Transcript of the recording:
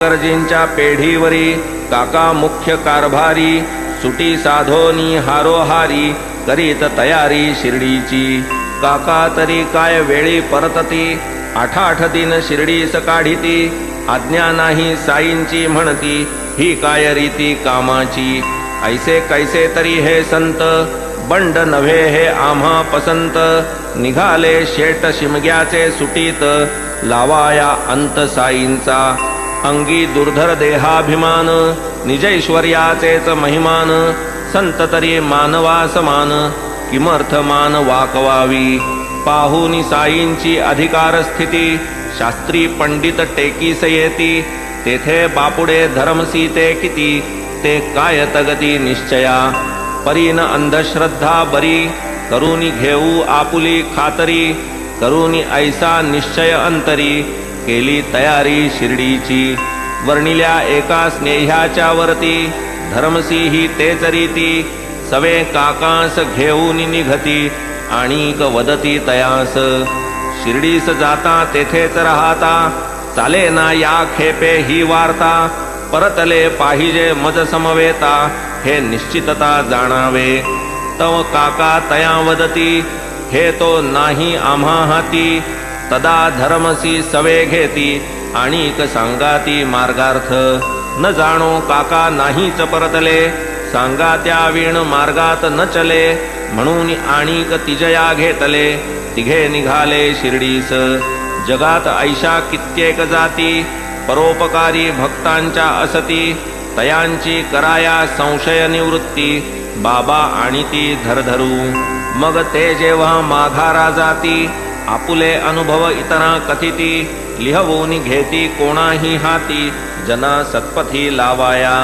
करजींच्या पेढीवरी काका मुख्य कारभारी सुटी साधोनी हारोहारी करीत तयारी शिर्डीची। काका तरी काय वेळी परतती 8 दिन शिर्डीस काढिती। आज्ञा नाही साईंची म्हणती ही काय रीती कामाची। ऐसे कैसे तरी हे संत बंड नव्हे हे आम्हा पसंत। निघाले शेट शिमग्याचे सुटीत लावाया अंत साईंचा। अंगी दुर्धर देहाभिमान निजैश्वर्याचेच महिमान। संत तरी मानवा समान किमर्थ मान वाकवावी। पाहुनी साईंची अधिकार स्थिती शास्त्री पंडित टेकीस येती। तेथे बापुडे धर्मसीते किती ते काय तगती निश्चया। परीन अंधश्रद्धा बरी करूनी घेऊ आपुली खातरी। करूनी ऐसा निश्चय अंतरी केली तयारी शिर्डीची। वर्णिल्या एका स्नेह्याच्या वरती धर्मसिंही तेच रीती। सवे काकांस घेऊन निघती आणिक वदती तयास। शिर्डीस जाता तेथेच राहता चाले ना या खेपे ही वार्ता। परतले पाहिजे मज समवेता हे निश्चितता जाणावे। तव काका तया वदती हे तो नाही आम्हा हाती। तदा धर्मसी सवे घेती आणिक सांगाती मार्गार्थ। न जाणो काका नाहीच परतले सांगा त्या विण मार्गात न चले। म्हणून आणिक तिजया घेतले तिघे निघाले शिर्डीस। जगात ऐशा कित्येक जाती परोपकारी भक्तांच्या असती। तयांची कराया संशय निवृत्ती बाबा आणि ती धरधरू। मग ते जेव्हा माघारा जाती आपुले अनुभव इतरा कथिती। लिहवून घेती कोणाही हाती जना सत्पथी लावाया।